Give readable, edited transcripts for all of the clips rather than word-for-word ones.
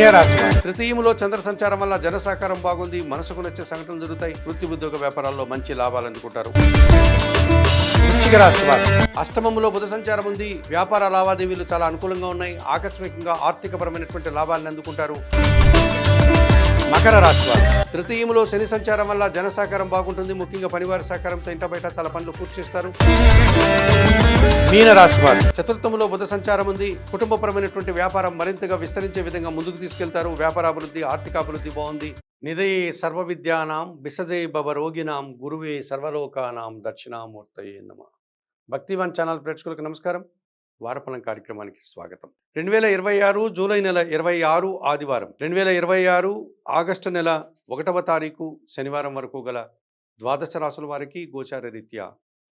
కన్యారాశి తృతీయములో చంద్ర సంచారం వల్ల జన సహకారం బాగుంది, మనసుకు నచ్చే సంఘటనలు జరుగుతాయి, వృత్తి ఉద్యోగ వ్యాపారాల్లో మంచి లాభాలు అందుకుంటారు. వృశ్చిక రాశి వారు అష్టమములో బుధ సంచారం ఉంది, వ్యాపార లావాదేవీలు చాలా అనుకూలంగా ఉన్నాయి, ఆకస్మికంగా ఆర్థికపరమైనటువంటి లాభాలను అందుకుంటారు. మకర రాశి వారు తృతీయములో శని సంచారం వల్ల జన సహకారం బాగుంటుంది, ముఖ్యంగా పనివారి సహకారంతో ఇంట బయట చాలా పనులు పూర్తి చేస్తారు. మీన రాశి వారు చతుర్థములో బుధ సంచారం ఉంది, కుటుంబపరమైనటువంటి వ్యాపారం మరింతగా విస్తరించే విధంగా ముందుకు తీసుకెళ్తారు, వ్యాపారాభివృద్ధి ఆర్థికాభివృద్ధి బాగుంది. నిధయే సర్వ విద్యానాం విసజే భవ రోగినాం గురువే సర్వలోకానాం దక్షిణామూర్తయే నమః. భక్తివాన్ ఛానల్ ప్రేక్షకులకు నమస్కారం. వారఫలం కార్యక్రమానికి స్వాగతం. 2026 జూలై నెల 26 ఆదివారం, 2026 ఆగస్టు నెల 1వ తారీఖు శనివారం వరకు గల ద్వాదశ రాశుల వారికి గోచార రీత్యా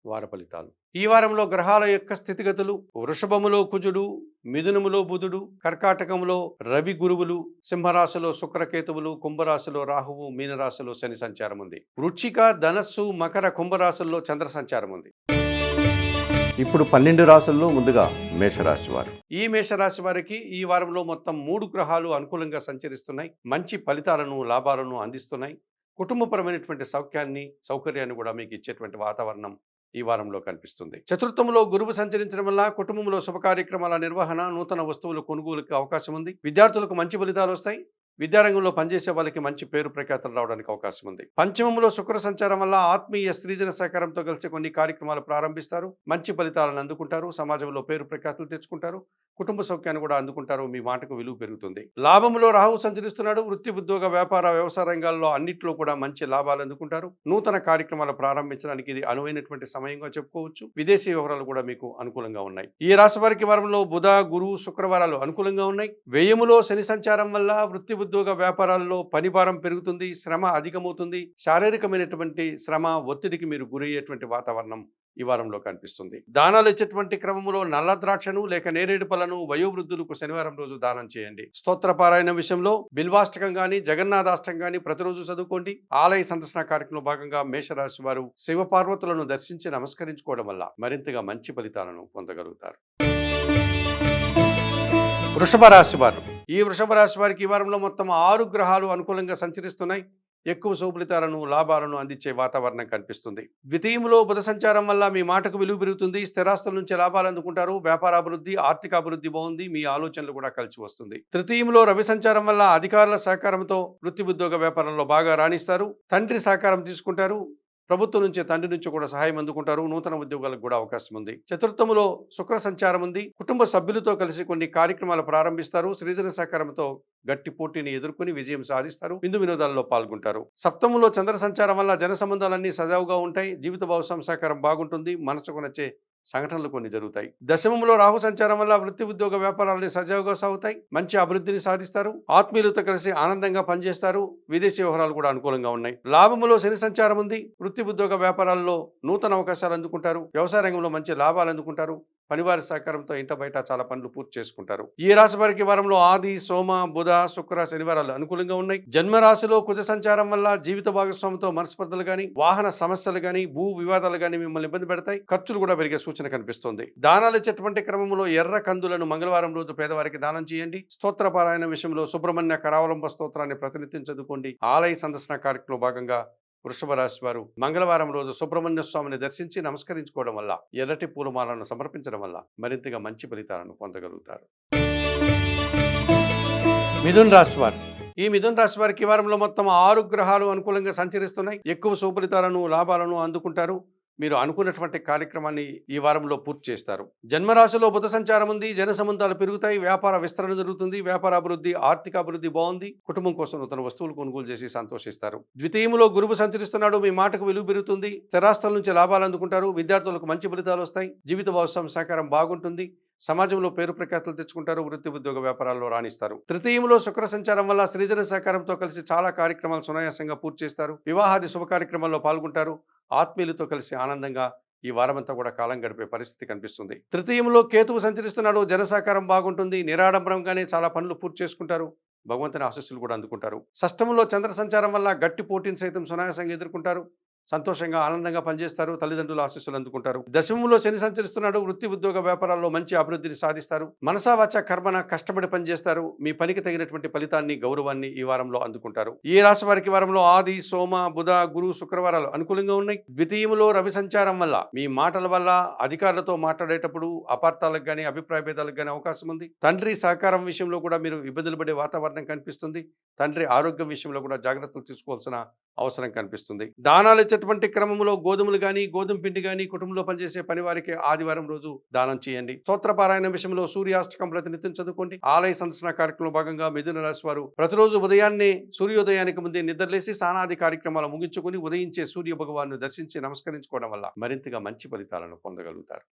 వార ఫలితాలు. ఈ వారంలో గ్రహాల యొక్క స్థితిగతులు: వృషభములో కుజుడు, మిథునములో బుధుడు, కర్కాటకములో రవి గురువులు, సింహరాశిలో శుక్రకేతువులు, కుంభరాశిలో రాహువు, మీనరాశిలో శని సంచారం ఉంది. వృశ్చిక, ధనస్సు, మకర, కుంభరాశుల్లో చంద్ర సంచారం ఉంది. ఇప్పుడు 12 రాశుల్లో ముందుగా మేషరాశి వారు. ఈ మేషరాశి వారికి ఈ వారంలో మొత్తం 3 గ్రహాలు అనుకూలంగా సంచరిస్తున్నాయి, మంచి ఫలితాలను లాభాలను అందిస్తున్నాయి. కుటుంబపరమైనటువంటి సౌకర్యాన్ని కూడా మీకు ఇచ్చేటువంటి వాతావరణం ఈ వారంలో కనిపిస్తుంది. చతుర్థంలో గురువు సంచరించడం వల్ల కుటుంబంలో శుభ కార్యక్రమాల నిర్వహణ, నూతన వస్తువుల కొనుగోలుకి అవకాశం ఉంది. విద్యార్థులకు మంచి ఫలితాలు వస్తాయి. విద్యారంగంలో పనిచేసే వాళ్ళకి మంచి పేరు ప్రఖ్యాతలు రావడానికి అవకాశం ఉంది. పంచమంలో శుక్ర సంచారం వల్ల ఆత్మీయ స్త్రీజన సహకారంతో కలిసి కొన్ని కార్యక్రమాలు ప్రారంభిస్తారు, మంచి ఫలితాలను అందుకుంటారు, సమాజంలో పేరు ప్రఖ్యాతలు తెచ్చుకుంటారు, కుటుంబ సౌఖ్యాన్ని కూడా అందుకుంటారు, మీ మాటకు విలువ పెరుగుతుంది. లాభంలో రాహువు సంచరిస్తున్నాడు, వృత్తి ఉద్యోగ వ్యాపార వ్యవసాయ రంగాల్లో అన్నింటిలో కూడా మంచి లాభాలు అందుకుంటారు. నూతన కార్యక్రమాలు ప్రారంభించడానికి ఇది అనువైనటువంటి సమయంగా చెప్పుకోవచ్చు. విదేశీ వ్యవహారాలు కూడా మీకు అనుకూలంగా ఉన్నాయి. ఈ రాశి వారికి వారంలో బుధ, గురు, శుక్రవారాలు అనుకూలంగా ఉన్నాయి. వ్యయములో శని సంచారం వల్ల వృత్తి ఉద్యోగ వ్యాపారాల్లో పనిభారం పెరుగుతుంది, శ్రమ అధికమవుతుంది, శారీరకమైనటువంటి శ్రమ ఒత్తిడికి మీరు గురయ్యేటువంటి వాతావరణం ఈ వారంలో కనిపిస్తుంది. దానాలు ఇచ్చేటువంటి క్రమంలో నల్ల ద్రాక్షను లేక నేరేడు పళ్ళను వయోవృద్ధులకు శనివారం రోజు దానం చేయండి. స్తోత్ర పారాయణ విషయంలో బిల్వాష్టకం గాని, జగన్నాథాష్టకం గాని ప్రతిరోజు చదువుకోండి. ఆలయ సందర్శన కార్యక్రమంలో భాగంగా మేషరాశి వారు శివపార్వతులను దర్శించి నమస్కరించుకోవడం వల్ల మరింతగా మంచి ఫలితాలను పొందగలుగుతారు. వృషభ రాశి వారు ఈ వృషభ రాశి వారికి ఈ వారంలో మొత్తం 6 గ్రహాలు అనుకూలంగా సంచరిస్తున్నాయి, ఎక్కువ శుభఫలితాలను లాభాలను అందించే వాతావరణం కనిపిస్తుంది. ద్వితీయంలో బుధ సంచారం వల్ల మీ మాటకు విలువ పెరుగుతుంది, స్థిరాస్తుల నుంచి లాభాలు అందుకుంటారు, వ్యాపారాభివృద్ధి ఆర్థికాభివృద్ధి బాగుంది, మీ ఆలోచనలు కూడా కలిసి వస్తుంది. తృతీయంలో రవి సంచారం వల్ల అధికారుల సహకారంతో వృత్తి ఉద్యోగ వ్యాపారంలో బాగా రాణిస్తారు, తండ్రి సహకారం తీసుకుంటారు, ప్రభుత్వం నుంచి తండ్రి నుంచి కూడా సహాయం అందుకుంటారు, నూతన ఉద్యోగాలకు కూడా అవకాశం ఉంది. చతుర్థములో శుక్ర సంచారం ఉంది, కుటుంబ సభ్యులతో కలిసి కొన్ని కార్యక్రమాలు ప్రారంభిస్తారు, సృజన సహకారంతో గట్టి పోటీని ఎదుర్కొని విజయం సాధిస్తారు, విందు వినోదాల్లో పాల్గొంటారు. సప్తములో చంద్ర సంచారం వల్ల జన సంబంధాలన్నీ సజావుగా ఉంటాయి, జీవిత భాగస్వామి సహకారం బాగుంటుంది, మనసుకు నచ్చే సంఘటనలు కొన్ని జరుగుతాయి. దశమంలో రాహు సంచారం వల్ల వృత్తి ఉద్యోగ వ్యాపారాలని సజావుగా సాగుతాయి, మంచి అభివృద్ధిని సాధిస్తారు, ఆత్మీయులతో కలిసి ఆనందంగా పనిచేస్తారు, విదేశీ వ్యవహారాలు కూడా అనుకూలంగా ఉన్నాయి. లాభములో శని సంచారం ఉంది, వృత్తి ఉద్యోగ వ్యాపారాల్లో నూతన అవకాశాలు అందుకుంటారు, వ్యవసాయ రంగంలో మంచి లాభాలు అందుకుంటారు, పనివారి సహకారంతో ఇంట బయట చాలా పనులు పూర్తి చేసుకుంటారు. ఈ రాశి వారికి వారంలో ఆది, సోమ, బుధ, శుక్ర, శనివారాలు అనుకూలంగా ఉన్నాయి. జన్మరాశిలో కుజ సంచారం వల్ల జీవిత భాగస్వామితో మనస్పర్ధలు గాని, వాహన సమస్యలు గాని, భూ వివాదాలు గాని మిమ్మల్ని ఇబ్బంది పెడతాయి, ఖర్చులు కూడా పెరిగే సూచన కనిపిస్తుంది. దానాలు ఇచ్చేటువంటి క్రమంలో ఎర్ర కందులను మంగళవారం రోజు పేదవారికి దానం చేయండి. స్తోత్ర పారాయణ విషయంలో సుబ్రహ్మణ్య కరావలంబ స్తోత్రాన్ని ప్రతినిత్యం చదువుకోండి. ఆలయ సందర్శన కార్యక్రమంలో భాగంగా వృషభ రాశి వారు మంగళవారం రోజు సుబ్రహ్మణ్య స్వామిని దర్శించి నమస్కరించుకోవడం వల్ల, ఎర్రటి పూలమాలను సమర్పించడం వల్ల మరింతగా మంచి ఫలితాలను పొందగలుగుతారు. మిథున్ రాశి వారు ఈ మిథున్ రాశి వారికి ఈ వారంలో మొత్తం 6 గ్రహాలు అనుకూలంగా సంచరిస్తున్నాయి, ఎక్కువ శుభఫలితాలను లాభాలను అందుకుంటారు, మీరు అనుకున్నటువంటి కార్యక్రమాన్ని ఈ వారంలో పూర్తి చేస్తారు. జన్మరాశిలో బుధ సంచారం ఉంది, జన సంబంధాలు పెరుగుతాయి, వ్యాపార విస్తరణ జరుగుతుంది, వ్యాపారాభివృద్ధి ఆర్థికాభివృద్ధి బాగుంది, కుటుంబం కోసం నూతన వస్తువులు కొనుగోలు చేసి సంతోషిస్తారు. ద్వితీయంలో గురువు సంచరిస్తున్నాడు, మీ మాటకు విలువ పెరుగుతుంది, స్థిరాస్తుల నుంచి లాభాలు అందుకుంటారు, విద్యార్థులకు మంచి ఫలితాలు వస్తాయి, జీవిత భాగస్వామి సహకారం బాగుంటుంది, సమాజంలో పేరు ప్రఖ్యాతులు తెచ్చుకుంటారు, వృత్తి ఉద్యోగ వ్యాపారాల్లో రాణిస్తారు. తృతీయంలో శుక్ర సంచారం వల్ల సృజన సహకారంతో కలిసి చాలా కార్యక్రమాలు సునాయాసంగా పూర్తి చేస్తారు, వివాహాది శుభ కార్యక్రమాల్లో పాల్గొంటారు, ఆత్మీయులతో కలిసి ఆనందంగా ఈ వారమంతా కూడా కాలం గడిపే పరిస్థితి కనిపిస్తుంది. తృతీయంలో కేతువు సంచరిస్తున్నాడు, జన సహకారం బాగుంటుంది, నిరాడంబరంగానే చాలా పనులు పూర్తి చేసుకుంటారు, భగవంతుని ఆశీస్సులు కూడా అందుకుంటారు. షష్టమంలో చంద్ర సంచారం వల్ల గట్టి పోటీని సైతం సునాయాసంగా ఎదుర్కొంటారు, సంతోషంగా ఆనందంగా పనిచేస్తారు, తల్లిదండ్రుల ఆశీస్సులు అందుకుంటారు. దశమంలో శని సంచరిస్తున్నాడు, వృత్తి ఉద్యోగ వ్యాపారాల్లో మంచి అభివృద్ధిని సాధిస్తారు. మనసా వాచ కర్మన కష్టపడి పనిచేస్తారు, మీ పనికి తగినటువంటి ఫలితాన్ని గౌరవాన్ని ఈ వారంలో అందుకుంటారు. ఈ రాశి వారికి వారంలో ఆది సోమ బుధ గురు శుక్రవారాలు అనుకూలంగా ఉన్నాయి. ద్వితీయంలో రవి సంచారం వల్ల మీ మాటల వల్ల అధికారులతో మాట్లాడేటప్పుడు అపార్థాలకు కానీ అభిప్రాయ భేదాలకు కానీ అవకాశం ఉంది. తండ్రి సహకారం విషయంలో కూడా మీరు ఇబ్బందులు పడే వాతావరణం కనిపిస్తుంది. తండ్రి ఆరోగ్యం విషయంలో కూడా జాగ్రత్తలు తీసుకోవాల్సిన అవసరం కనిపిస్తుంది. దానాలు ఇచ్చేటువంటి క్రమంలో గోధుమలు కానీ గోధుమ పిండి కానీ కుటుంబంలో పనిచేసే పని వారికి ఆదివారం రోజు దానం చేయండి. స్తోత్రపారాయణ విషయంలో సూర్యాష్టకం ప్రతినిత్యం చదువుకోండి. ఆలయ సందర్శన కార్యక్రమం భాగంగా మిథున రాశి వారు ప్రతిరోజు ఉదయాన్నే సూర్యోదయానికి ముందే నిద్రలేసి స్నానాది కార్యక్రమాలు ముగించుకుని ఉదయించే సూర్య భగవాను దర్శించి నమస్కరించుకోవడం వల్ల మరింతగా మంచి ఫలితాలను పొందగలుగుతారు.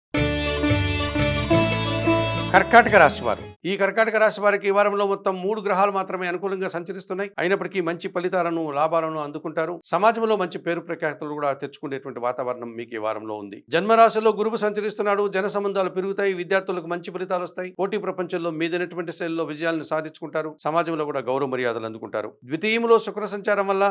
కర్కాటక రాశి వారు, ఈ కర్కాటక రాశి వారికి ఈ వారంలో మొత్తం 3 గ్రహాలు మాత్రమే అనుకూలంగా సంచరిస్తున్నాయి. అయినప్పటికీ మంచి ఫలితాలను లాభాలను అందుకుంటారు. సమాజంలో మంచి పేరు ప్రఖ్యాతులు కూడా తెచ్చుకునేటువంటి వాతావరణం మీకు ఈ వారంలో ఉంది. జన్మరాశిలో గురువు సంచరిస్తున్నాడు, జన సంబంధాలు పెరుగుతాయి, విద్యార్థులకు మంచి ఫలితాలు వస్తాయి. పోటీ ప్రపంచంలో మీదైనటువంటి శైలిలో విజయాలను సాధించుకుంటారు. సమాజంలో కూడా గౌరవ మర్యాదలు అందుకుంటారు. ద్వితీయంలో శుక్ర సంచారం వల్ల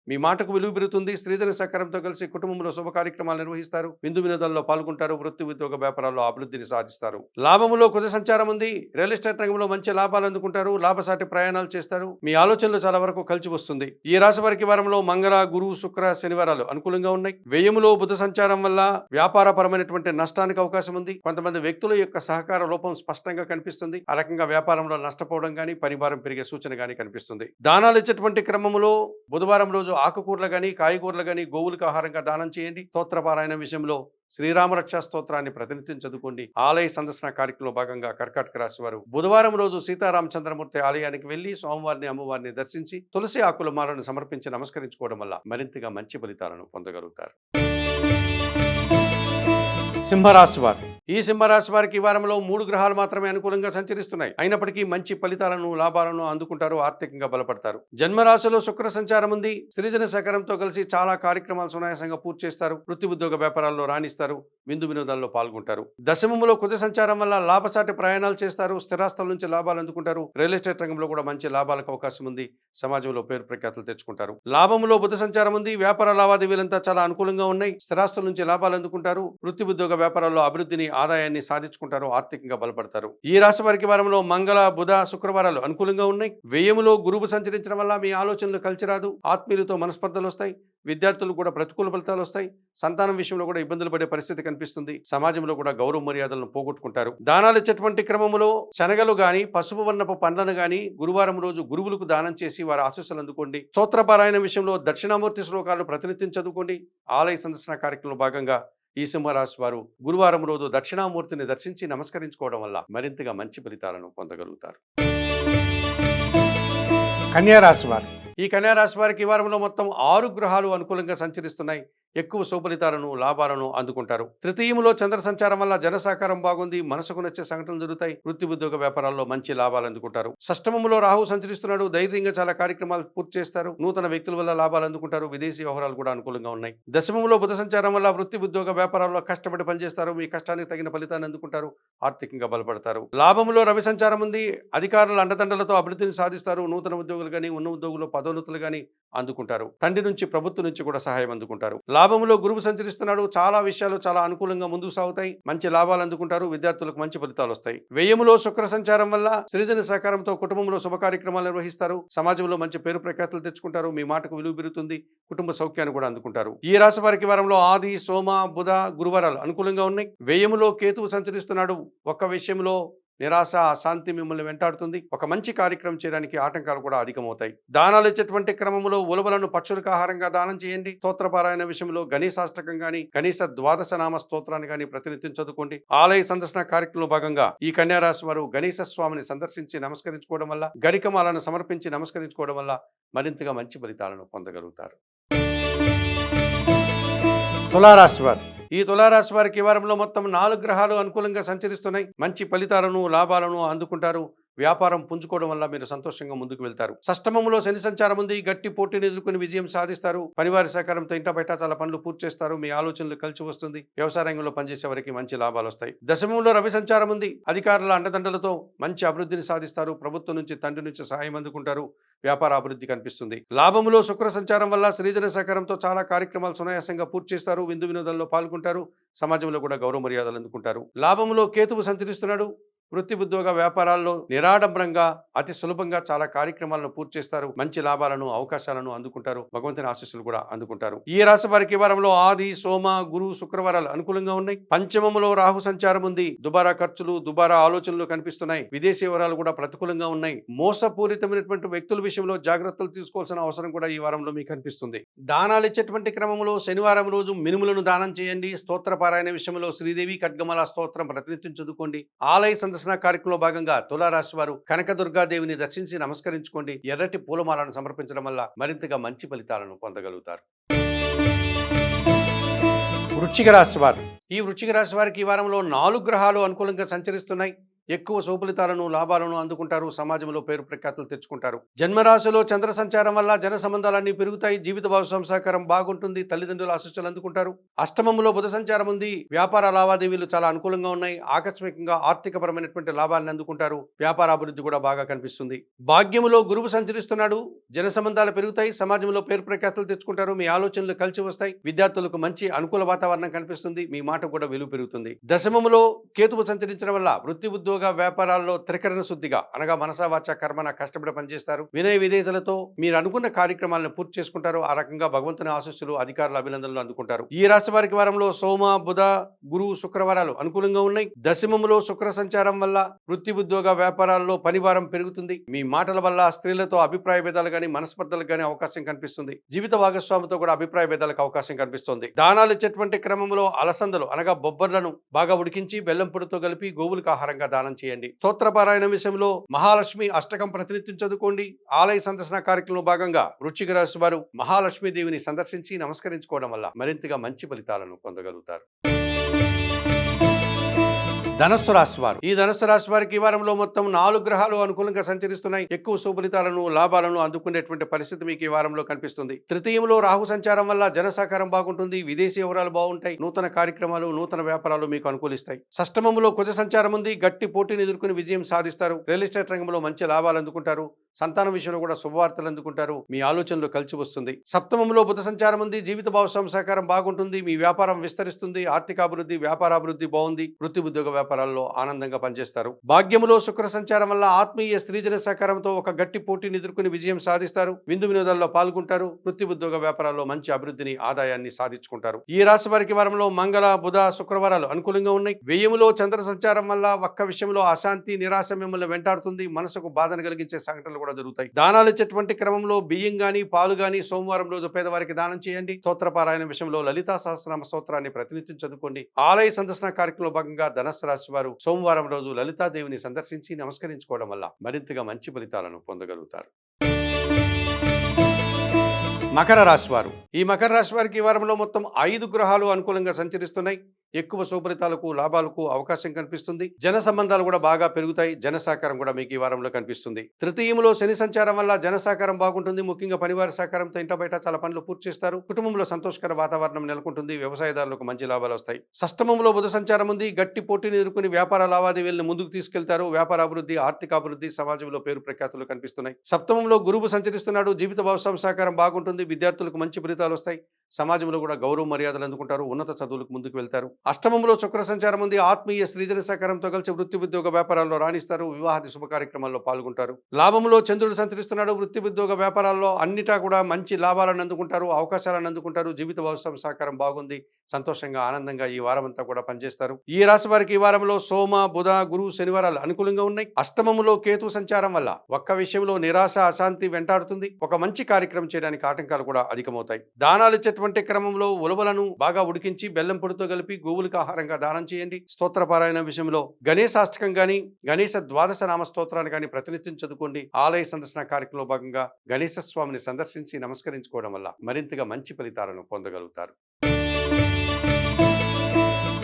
మీ మాటకు విలువ పెరుగుతుంది. స్త్రీజన సహకారంతో కలిసి కుటుంబంలో శుభ కార్యక్రమాలు నిర్వహిస్తారు. విందు వినోదాల్లో పాల్గొంటారు. వృత్తి ఉద్యోగ వ్యాపారాల్లో అభివృద్ధిని సాధిస్తారు. లాభములో కుజ సంచారం ఉంది. రియల్ ఎస్టేట్ రంగంలో మంచి లాభాలు అందుకుంటారు. లాభసాటి ప్రయాణాలు చేస్తారు. మీ ఆలోచనలు చాలా వరకు కలిసి వస్తుంది. ఈ రాశి వారికి వారంలో మంగళ గురు శుక్ర శనివారాలు అనుకూలంగా ఉన్నాయి. వ్యయములో బుధ సంచారం వల్ల వ్యాపారపరమైనటువంటి నష్టానికి అవకాశం ఉంది. కొంతమంది వ్యక్తుల యొక్క సహకార లోపం స్పష్టంగా కనిపిస్తుంది. ఆ రకంగా వ్యాపారంలో నష్టపోవడం కానీ పరిభారం పెరిగే సూచన కానీ కనిపిస్తుంది. దానాలు ఇచ్చేటువంటి క్రమంలో బుధవారం రోజు ఆకుకూరలు కానీ కాయగూరలు కానీ గోవులకు ఆహారంగా దానం చేయండి. స్తోత్రపారాయణ విషయంలో శ్రీరామ రక్షా స్తోత్రాన్ని ప్రతినిత్యం చదువుకోండి. ఆలయ సందర్శన కార్యక్రమంలో భాగంగా కర్కాటక రాశి వారు బుధవారం రోజు సీతారామచంద్రమూర్తి ఆలయానికి వెళ్లి స్వామివారిని అమ్మవారిని దర్శించి తులసి ఆకుల మాలను సమర్పించి నమస్కరించుకోవడం వల్ల మరింతగా మంచి ఫలితాలను పొందగలుగుతారు. సింహరాశి వారు, ఈ సింహరాశి వారికి ఈ వారంలో 3 గ్రహాలు మాత్రమే అనుకూలంగా సంచరిస్తున్నాయి. అయినప్పటికీ మంచి ఫలితాలను లాభాలను అందుకుంటారు. ఆర్థికంగా బలపడతారు. జన్మరాశిలో శుక్ర సంచారం ఉంది. సృజన సహకారంతో కలిసి చాలా కార్యక్రమాలు సునాయాసంగా పూర్తి చేస్తారు. వృత్తి ఉద్యోగ వ్యాపారాల్లో రాణిస్తారు. విందు వినోదాల్లో పాల్గొంటారు. దశమములో కుజ సంచారం వల్ల లాభసాటి ప్రయాణాలు చేస్తారు. స్థిరాస్తుల నుంచి లాభాలు అందుకుంటారు. రియల్ ఎస్టేట్ రంగంలో కూడా మంచి లాభాలకు అవకాశం ఉంది. సమాజంలో పేరు ప్రఖ్యాతులు తెచ్చుకుంటారు. లాభములో బుధ సంచారం ఉంది. వ్యాపార లావాదేవీలంతా చాలా అనుకూలంగా ఉన్నాయి. స్థిరాస్తుల నుంచి లాభాలు అందుకుంటారు. వృత్తి ఉద్యోగ వ్యాపారాల్లో అభివృద్ధిని ఆదాయాన్ని సాధించుకుంటారు. ఆర్థికంగా బలపడతారు. ఈ రాశి వారికి వారంలో మంగళ బుధ శుక్రవారాలు అనుకూలంగా ఉన్నాయి. వ్యయములో గురువు సంచరించడం వల్ల మీ ఆలోచనలు కలిసి రాదు. ఆత్మీయులతో మనస్పర్ధలు వస్తాయి. విద్యార్థులు కూడా ప్రతికూల ఫలితాలు వస్తాయి. సంతానం విషయంలో కూడా ఇబ్బందులు పడే పరిస్థితి కనిపిస్తుంది. సమాజంలో కూడా గౌరవ మర్యాదలను పోగొట్టుకుంటారు. దానాలు ఇచ్చేటువంటి క్రమంలో శనగలు గాని పసుపు వర్ణపు పండ్లను గాని గురువారం రోజు గురువులకు దానం చేసి వారి ఆశీస్సులు అందుకోండి. స్తోత్రపారాయణ విషయంలో దక్షిణామూర్తి శ్లోకాలు ప్రతినిత్యం చదువుకోండి. ఆలయ సందర్శన కార్యక్రమంలో భాగంగా ఈ సింహరాశి వారు గురువారం రోజు దక్షిణామూర్తిని దర్శించి నమస్కరించుకోవడం వల్ల మరింతగా మంచి ఫలితాలను పొందగలుగుతారు. కన్యా రాశి వారు, ఈ కన్యా రాశి వారికి ఈ వారంలో మొత్తం 6 గ్రహాలు అనుకూలంగా సంచరిస్తున్నాయి. ఎక్కువ శుభఫలితాలను లాభాలను అందుకుంటారు. తృతీయములో చంద్ర సంచారం వల్ల జన సహకారం బాగుంది. మనసుకు నచ్చే సంఘటనలు జరుగుతాయి. వృత్తి ఉద్యోగ వ్యాపారాల్లో మంచి లాభాలు అందుకుంటారు. షష్టమములో రాహు సంచరిస్తున్నాడు. ధైర్యంగా చాలా కార్యక్రమాలు పూర్తి చేస్తారు. నూతన వ్యక్తుల వల్ల లాభాలు అందుకుంటారు. విదేశీ వ్యవహారాలు కూడా అనుకూలంగా ఉన్నాయి. దశమములో బుధ సంచారం వల్ల వృత్తి ఉద్యోగ వ్యాపారాల్లో కష్టపడి పనిచేస్తారు. మీ కష్టానికి తగిన ఫలితాన్ని అందుకుంటారు. ఆర్థికంగా బలపడతారు. లాభములో రవి సంచారం ఉంది. అధికారుల అండదండలతో అభివృద్ధిని సాధిస్తారు. నూతన ఉద్యోగులు కానీ ఉన్న ఉద్యోగులు పదోన్నతులు కానీ అందుకుంటారు. తండ్రి నుంచి ప్రభుత్వం నుంచి కూడా సహాయం అందుకుంటారు. లాభములో గురువు సంచరిస్తున్నాడు. చాలా విషయాలు చాలా అనుకూలంగా ముందుకు సాగుతాయి. మంచి లాభాలు అందుకుంటారు. విద్యార్థులకు మంచి ఫలితాలు వస్తాయి. వ్యయములో శుక్ర సంచారం వల్ల సృజన సహకారంతో కుటుంబంలో శుభ కార్యక్రమాలు నిర్వహిస్తారు. సమాజంలో మంచి పేరు ప్రఖ్యాతులు తెచ్చుకుంటారు. మీ మాటకు విలువ పెరుగుతుంది. కుటుంబ సౌఖ్యాన్ని కూడా అందుకుంటారు. ఈ రాశి వారికి వారంలో ఆది సోమ బుధ గురువారాలు అనుకూలంగా ఉన్నాయి. వ్యయములో కేతువు సంచరిస్తున్నాడు. ఒక్క విషయంలో నిరాశ అశాంతి మిమ్మల్ని వెంటాడుతుంది. ఒక మంచి కార్యక్రమం చేయడానికి ఆటంకాలు కూడా అధికమవుతాయి. దానాలు ఇచ్చేటువంటి క్రమంలో ఉలవలను పక్షులకు ఆహారంగా దానం చేయండి. స్తోత్రపారాయణ విషయంలో గణేశాష్టకం గాని కనీస ద్వాదశ నామ స్తోత్రాన్ని గాని ప్రతినిత్యం చదువుకోండి. ఆలయ సందర్శన కార్యక్రమంలో భాగంగా ఈ కన్యా రాశి వారు గణేశ స్వామిని సందర్శించి నమస్కరించుకోవడం వల్ల గరికమాలను సమర్పించి నమస్కరించుకోవడం వల్ల మరింతగా మంచి ఫలితాలను పొందగలుగుతారు. తులారాశి వారు, ఈ తులారాశి వారికి ఈ వారంలో మొత్తం 4 గ్రహాలు అనుకూలంగా సంచరిస్తున్నాయి. మంచి ఫలితాలను లాభాలను అందుకుంటారు. వ్యాపారం పుంజుకోవడం వల్ల మీరు సంతోషంగా ముందుకు వెళ్తారు. షష్టమంలో శని సంచారం ఉంది. గట్టి పోటీని ఎదుర్కొని విజయం సాధిస్తారు. పనివారి సహకారంతో ఇంట బయట చాలా పనులు పూర్తి చేస్తారు. మీ ఆలోచనలు కలిసి వస్తుంది. వ్యవసాయ రంగంలో పనిచేసే వారికి మంచి లాభాలు వస్తాయి. దశమంలో రవి సంచారం ఉంది. అధికారుల అండదండలతో మంచి అభివృద్ధిని సాధిస్తారు. ప్రభుత్వం నుంచి, తండ్రి నుంచి సహాయం అందుకుంటారు. వ్యాపార అభివృద్ధి కనిపిస్తుంది. లాభములో శుక్ర సంచారం వల్ల శ్రీజన సహకారంతో చాలా కార్యక్రమాలు సునాయాసంగా పూర్తి చేస్తారు. విందు వినోదాల్లో పాల్గొంటారు. సమాజంలో కూడా గౌరవ మర్యాదలు అందుకుంటారు. లాభములో కేతువు సంచరిస్తున్నాడు. వృత్తి ఉద్యోగ వ్యాపారాల్లో నిరాడంబరంగా అతి సులభంగా చాలా కార్యక్రమాలను పూర్తి చేస్తారు. మంచి లాభాలను, అవకాశాలను అందుకుంటారు. భగవంతుని ఆశీస్సులు కూడా అందుకుంటారు. ఈ రాశి వారికి ఈ వారంలో ఆది, సోమ, గురు, శుక్రవారాలు అనుకూలంగా ఉన్నాయి. పంచమములో రాహు సంచారం ఉంది. దుబారా ఖర్చులు, దుబారా ఆలోచనలు కనిపిస్తున్నాయి. విదేశీ వివరాలు కూడా ప్రతికూలంగా ఉన్నాయి. మోసపూరితమైనటువంటి వ్యక్తుల విషయంలో జాగ్రత్తలు తీసుకోవాల్సిన అవసరం కూడా ఈ వారంలో మీకు కనిపిస్తుంది. దానాలు ఇచ్చేటువంటి క్రమంలో శనివారం రోజు మినుములను దానం చేయండి. స్తోత్ర పారాయణ విషయంలో శ్రీదేవి ఖడ్గమాల స్తోత్రం ప్రతినిత్యం చదువుకోండి. ఆలయ సందర్శన కార్యక్రమంలో భాగంగా తులారాశి వారు కనకదుర్గాదేవిని దర్శించి నమస్కరించుకోండి. ఎర్రటి పూలమాలను సమర్పించడం వల్ల మరింతగా మంచి ఫలితాలను పొందగలుగుతారు. వృశ్చిక రాశి వారు. ఈ వృశ్చిక రాశి వారికి ఈ వారంలో 4 గ్రహాలు అనుకూలంగా సంచరిస్తున్నాయి. ఎక్కువ శుభఫలితాలను, లాభాలను అందుకుంటారు. సమాజంలో పేరు ప్రఖ్యాతులు తెచ్చుకుంటారు. జన్మరాశిలో చంద్ర సంచారం వల్ల జన సంబంధాలన్నీ పెరుగుతాయి. జీవిత భాగస్వామి సహకారం బాగుంటుంది. తల్లిదండ్రుల ఆశీస్సులు అందుకుంటారు. అష్టమంలో బుధ సంచారం ఉంది. వ్యాపార లావాదేవీలు చాలా అనుకూలంగా ఉన్నాయి. ఆకస్మికంగా ఆర్థికపరమైనటువంటి లాభాలను అందుకుంటారు. వ్యాపార అభివృద్ధి కూడా బాగా కనిపిస్తుంది. భాగ్యములో గురువు సంచరిస్తున్నాడు. జన సంబంధాలు పెరుగుతాయి. సమాజంలో పేరు ప్రఖ్యాతులు తెచ్చుకుంటారు. మీ ఆలోచనలు కలిసి వస్తాయి. విద్యార్థులకు మంచి అనుకూల వాతావరణం కనిపిస్తుంది. మీ మాట కూడా విలువ పెరుగుతుంది. దశమములో కేతువు సంచరించడం వల్ల వృత్తి ఉద్యోగ వ్యాపారాల్లో త్రికరణ శుద్ధిగా అనగా మనసా వాచ కర్మన కష్టపడి పనిచేస్తారు. వినయ విధేయతలతో మీరు అనుకున్న కార్యక్రమాలను పూర్తి చేసుకుంటారు. ఆ రకంగా భగవంతుని ఆశీస్సులు, అధికారుల అభినందనలు అందుకుంటారు. ఈ రాశి వారికి వారంలో సోమ, బుధ, గురు, శుక్రవారాలు అనుకూలంగా ఉన్నాయి. దశమములో శుక్ర సంచారం వల్ల వృత్తి ఉద్యోగ వ్యాపారాల్లో పనిభారం పెరుగుతుంది. మీ మాటల వల్ల స్త్రీలతో అభిప్రాయ భేదాలు గానీ, మనస్పర్ధలకు గానీ అవకాశం కనిపిస్తుంది. జీవిత భాగస్వామితో కూడా అభిప్రాయ భేదాలకు అవకాశం కనిపిస్తుంది. దానాలు ఇచ్చేటువంటి క్రమంలో అలసందలు అనగా బొబ్బర్లను బాగా ఉడికించి బెల్లం పొడితో కలిపి గోవులకు ఆహారంగా దానం చేయండి. స్తోత్రపారాయణ విషయంలో మహాలక్ష్మి అష్టకం ప్రతినిత్యం చదువుకోండి. ఆలయ సందర్శన కార్యక్రమంలో భాగంగా వృశ్చిక రాశి వారు మహాలక్ష్మి దేవిని సందర్శించి నమస్కరించుకోవడం వల్ల మరింతగా మంచి ఫలితాలను పొందగలుగుతారు. ధనస్సు రాశి వారు. ఈ ధనస్సు రాశి వారికి ఈ వారంలో మొత్తం 4 గ్రహాలు అనుకూలంగా సంచరిస్తున్నాయి. ఎక్కువ శుభలితాలను, లాభాలను అందుకునేటువంటి పరిస్థితి మీకు ఈ వారంలో కనిపిస్తుంది. తృతీయంలో రాహు సంచారం వల్ల జన సహకారం బాగుంటుంది. విదేశీ వివరాలు బాగుంటాయి. నూతన కార్యక్రమాలు, నూతన వ్యాపారాలు మీకు అనుకూలిస్తాయి. షష్టమంలో కుజ సంచారం ఉంది. గట్టి పోటీని ఎదుర్కొని విజయం సాధిస్తారు. రియల్ ఎస్టేట్ రంగంలో మంచి లాభాలు అందుకుంటారు. సంతానం విషయంలో కూడా శుభవార్తలు అందుకుంటారు. మీ ఆలోచనలు కలిసి వస్తుంది. సప్తమంలో బుధ సంచారం ఉంది. జీవిత భాగస్వామి సహకారం బాగుంటుంది. మీ వ్యాపారం విస్తరిస్తుంది. ఆర్థికాభివృద్ధి, వ్యాపారాభివృద్ధి బాగుంది. వృత్తి ఉద్యోగ వ్యాపారాల్లో ఆనందంగా పనిచేస్తారు. భాగ్యములో శుక్ర సంచారం వల్ల ఆత్మీయ స్త్రీజన సహకారంతో ఒక గట్టి పోటీని ఎదుర్కొని విజయం సాధిస్తారు. విందు వినోదాల్లో పాల్గొంటారు. వృత్తి ఉద్యోగ వ్యాపారాల్లో మంచి అభివృద్ధిని, ఆదాయాన్ని సాధించుకుంటారు. ఈ రాశి వారికి వారంలో మంగళ, బుధ, శుక్రవారాలు అనుకూలంగా ఉన్నాయి. వ్యయములో చంద్ర సంచారం వల్ల ఒక్క విషయంలో అశాంతి, నిరాశ మిమ్మల్ని వెంటాడుతుంది. మనసుకు బాధను కలిగించే సంఘటనలు కూడా జరుగుతాయి. దానాలు ఇచ్చేటువంటి క్రమంలో బియ్యం గాని, పాలు గాని సోమవారం రోజు పేదవారికి దానం చేయండి. స్తోత్రపారాయణ విషయంలో లలితా సహస్రనామ స్తోత్రాన్ని ప్రతినిత్యం చదువుకోండి. ఆలయ సందర్శన కార్యక్రమంలో భాగంగా ధనస్సు రాశి వారు సోమవారం రోజు లలితాదేవిని సందర్శించి నమస్కరించుకోవడం వల్ల మరింతగా మంచి ఫలితాలను పొందగలుగుతారు. మకర రాశి వారు. ఈ మకర రాశి వారికి ఈ వారంలో మొత్తం 5 గ్రహాలు అనుకూలంగా సంచరిస్తున్నాయి. ఎక్కువ శుభఫలితాలకు, లాభాలకు అవకాశం కనిపిస్తుంది. జన సంబంధాలు కూడా బాగా పెరుగుతాయి. జన సహకారం కూడా మీకు ఈ వారంలో కనిపిస్తుంది. తృతీయంలో శని సంచారం వల్ల జన సహకారం బాగుంటుంది. ముఖ్యంగా పనివారి సహకారంతో ఇంట బయట చాలా పనులు పూర్తి చేస్తారు. కుటుంబంలో సంతోషకర వాతావరణం నెలకొంటుంది. వ్యవసాయదారులకు మంచి లాభాలు వస్తాయి. షష్టమంలో బుధ సంచారం ఉంది. గట్టి పోటీని ఎదుర్కొని వ్యాపార లావాదేవీలను ముందుకు తీసుకెళ్తారు. వ్యాపార అభివృద్ధి, ఆర్థికాభివృద్ధి, సమాజంలో పేరు ప్రఖ్యాతులు కనిపిస్తున్నాయి. సప్తమంలో గురువు సంచరిస్తున్నాడు. జీవిత భాగస్వామి సహకారం బాగుంటుంది. విద్యార్థులకు మంచి ఫలితాలు వస్తాయి. సమాజంలో కూడా గౌరవ మర్యాదలు అందుకుంటారు. ఉన్నత చదువులకు ముందుకు వెళ్తారు. అష్టమంలో శుక్ర సంచారం ఉంది. ఆత్మీయ స్త్రీజన సహకారంతో కలిసి వృత్తి ఉద్యోగ వ్యాపారాల్లో రాణిస్తారు. వివాహాది శుభ కార్యక్రమాల్లో పాల్గొంటారు. లాభంలో చంద్రుడు సంచరిస్తున్నాడు. వృత్తి ఉద్యోగ వ్యాపారాల్లో అన్నిటా కూడా మంచి లాభాలను అందుకుంటారు. అవకాశాలను అందుకుంటారు. జీవిత భాగస్వామి సహకారం బాగుంది. సంతోషంగా, ఆనందంగా ఈ వారం అంతా కూడా పనిచేస్తారు. ఈ రాశి వారికి ఈ వారంలో సోమ, బుధ, గురు, శనివారాలు అనుకూలంగా ఉన్నాయి. అష్టమములో కేతు సంచారం వల్ల ఒక్క విషయంలో నిరాశ, అశాంతి వెంటాడుతుంది. ఒక మంచి కార్యక్రమం చేయడానికి ఆటంకాలు కూడా అధికమవుతాయి. దానాలు ఇచ్చేటువంటి క్రమంలో ఉలవలను బాగా ఉడికించి బెల్లం పొడితో కలిపి గోవులకు ఆహారంగా దానం చేయండి. స్తోత్రపారాయణ విషయంలో గణేశాష్టకం గాని, గణేశ ద్వాదశ నామ స్తోత్రాన్ని గాని ప్రతినిత్యం చదువుకోండి. ఆలయ సందర్శన కార్యక్రమంలో భాగంగా గణేశ స్వామిని సందర్శించి నమస్కరించుకోవడం వల్ల మరింతగా మంచి ఫలితాలను పొందగలుగుతారు.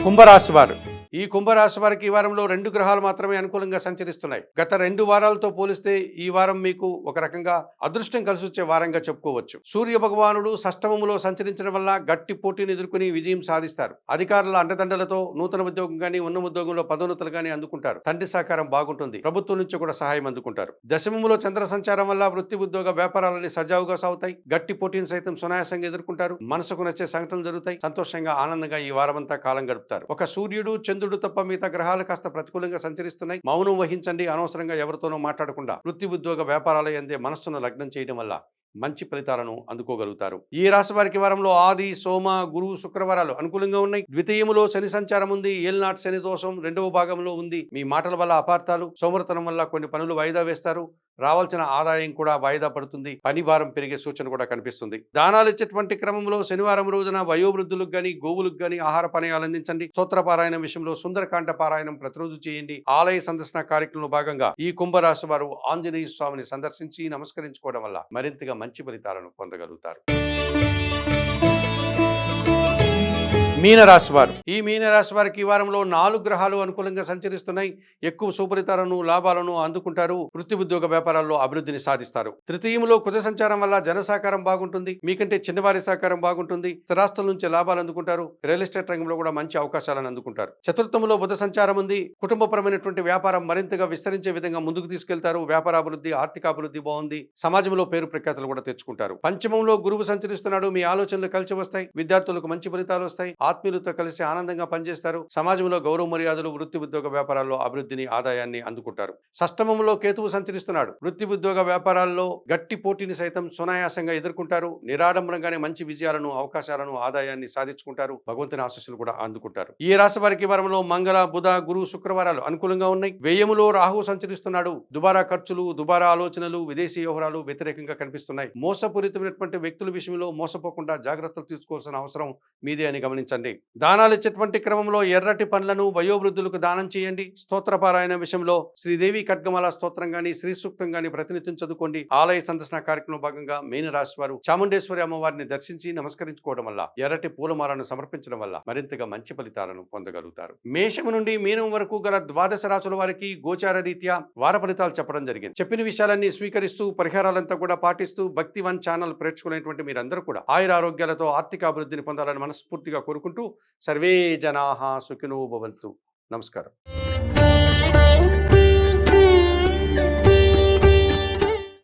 కుంభరాశి వారు. ఈ కుంభరాశి వారికి ఈ వారంలో 2 గ్రహాలు మాత్రమే అనుకూలంగా సంచరిస్తున్నాయి. గత 2 వారాలతో పోలిస్తే ఈ వారం మీకు ఒక రకంగా అదృష్టం కలిసొచ్చే వారంగా చెప్పుకోవచ్చు. సూర్య భగవానుడు షష్టమములో సంచరించడం వల్ల గట్టి పోటీని ఎదుర్కొని విజయం సాధిస్తారు. అధికారుల అండదండలతో నూతన ఉద్యోగం గానీ, ఉన్న ఉద్యోగంలో పదోన్నతులు గానీ అందుకుంటారు. తండ్రి సహకారం బాగుంటుంది. ప్రభుత్వం నుంచి కూడా సహాయం అందుకుంటారు. దశమములో చంద్ర సంచారం వల్ల వృత్తి ఉద్యోగ వ్యాపారాలని సజావుగా సాగుతాయి. గట్టి పోటీని సైతం సునాయాసంగా ఎదుర్కొంటారు. మనసుకు నచ్చే సంఘటనలు జరుగుతాయి. సంతోషంగా ఆనందంగా ఈ వారమంతా కాలం గడుపుతారు. ఒక సూర్యుడు చంద్రుడు తప్ప మిగతా గ్రహాలు కాస్త ప్రతికూలంగా సంచరిస్తున్నాయి. మౌనం వహించండి. అనవసరంగా ఎవరితోనో మాట్లాడకుండా వృత్తి ఉద్యోగ వ్యాపారాల యందే మనస్సును లగ్నం చేయడం వల్ల మంచి ఫలితాలను అందుకోగలుగుతారు. ఈ రాశి వారికి వారంలో ఆది, సోమ, గురు, శుక్రవారాలు అనుకూలంగా ఉన్నాయి. ద్వితీయములో శని సంచారం ఉంది. ఏల్నాటి శని దోషం 2వ భాగంలో ఉంది. మీ మాటల వల్ల అపార్థాలు, సోమరతనం వల్ల కొన్ని పనులు వాయిదా వేస్తారు. రావాల్సిన ఆదాయం కూడా వాయిదా పడుతుంది. పని భారం పెరిగే సూచన కూడా కనిపిస్తుంది. దానాలు ఇచ్చేటువంటి క్రమంలో శనివారం రోజున వయోవృద్ధులకు గాని, గోవులకు గాని ఆహార పానీయాలు అందించండి. స్తోత్ర పారాయణం విషయంలో సుందరకాండ పారాయణం ప్రతిరోజు చేయండి. ఆలయ సందర్శన కార్యక్రమంలో భాగంగా ఈ కుంభరాశి వారు ఆంజనేయ స్వామిని సందర్శించి నమస్కరించుకోవడం వల్ల మరింతగా మంచి ఫలితాలను పొందగలుగుతారు. మీనరాశి వారు ఈ మీనరాశి వారికి ఈ వారంలో 4 గ్రహాలు అనుకూలంగా సంచరిస్తున్నాయి. ఎక్కువ సుఫలితాలను, లాభాలను అందుకుంటారు. వృత్తి ఉద్యోగ వ్యాపారాల్లో అభివృద్ధిని సాధిస్తారు. తృతీయములో కుజ సంచారం వల్ల జన సహకారం బాగుంటుంది. మీకంటే చిన్నవారి సహకారం బాగుంటుంది. స్థిరాస్తుల నుంచి లాభాలు అందుకుంటారు. రియల్ ఎస్టేట్ రంగంలో కూడా మంచి అవకాశాలను అందుకుంటారు. చతుర్థములో బుధ సంచారం ఉంది. కుటుంబపరమైనటువంటి వ్యాపారం మరింతగా విస్తరించే విధంగా ముందుకు తీసుకెళ్తారు. వ్యాపార అభివృద్ధి, ఆర్థిక అభివృద్ధి బాగుంది. సమాజంలో పేరు ప్రఖ్యాతలు కూడా తెచ్చుకుంటారు. పంచమంలో గురువు సంచరిస్తున్నాడు. మీ ఆలోచనలు కలిసి వస్తాయి. విద్యార్థులకు మంచి ఫలితాలు వస్తాయి. ఆత్మీయులతో కలిసి ఆనందంగా పనిచేస్తారు. సమాజంలో గౌరవ మర్యాదలు, వృత్తి ఉద్యోగ వ్యాపారాల్లో అభివృద్ధిని, ఆదాయాన్ని అందుకుంటారు. షష్టమంలో కేతువు సంచరిస్తున్నాడు. వృత్తి ఉద్యోగ వ్యాపారాల్లో గట్టి పోటీని సైతం సునాయాసంగా ఎదుర్కొంటారు. నిరాడంబరంగానే మంచి విజయాలను, అవకాశాలను, ఆదాయాన్ని సాధించుకుంటారు. భగవంతుని ఆశీస్సులు కూడా అందుకుంటారు. ఈ రాశి వారికి వారంలో మంగళ, బుధ, గురు, శుక్రవారాలు అనుకూలంగా ఉన్నాయి. వ్యయములో రాహువు సంచరిస్తున్నాడు. దుబారా ఖర్చులు, దుబారా ఆలోచనలు, విదేశీ వ్యవహారాలు వ్యతిరేకంగా కనిపిస్తున్నాయి. మోసపూరితమైనటువంటి వ్యక్తుల విషయంలో మోసపోకుండా జాగ్రత్తలు తీసుకోవాల్సిన అవసరం మీదే అని గమనించండి. దానాలు ఇచ్చేటువంటి క్రమంలో ఎర్రటి పండ్లను వయోవృద్ధులకు దానం చేయండి. స్తోత్ర పారాయణ విషయంలో శ్రీదేవి ఖడ్గమాల స్తోత్రం గాని, శ్రీ సూక్తం గాని ప్రతినిత్యం చదువుకోండి. ఆలయ సందర్శన కార్యక్రమం భాగంగా మీన రాశి వారు చాముండేశ్వరి అమ్మవారిని దర్శించి నమస్కరించుకోవడం వల్ల, ఎర్రటి పూలమాలను సమర్పించడం వల్ల మరింతగా మంచి ఫలితాలను పొందగలుగుతారు. మేషము నుండి మీనం వరకు గల 12 రాశుల వారికి గోచార రీత్యా వార ఫలితాలు చెప్పడం జరిగింది. చెప్పిన విషయాలన్నీ స్వీకరిస్తూ, పరిహారాలంతా కూడా పాటిస్తూ భక్తి వన్ ఛానల్ ప్రేక్షకులైనటువంటి మీరందరూ కూడా ఆయుర ఆరోగ్యాలతో ఆర్థిక అభివృద్ధిని పొందాలని మనస్ఫూర్తిగా కోరుకుంటూ సర్వే జనాః సుఖినో భవంతు. నమస్కారం.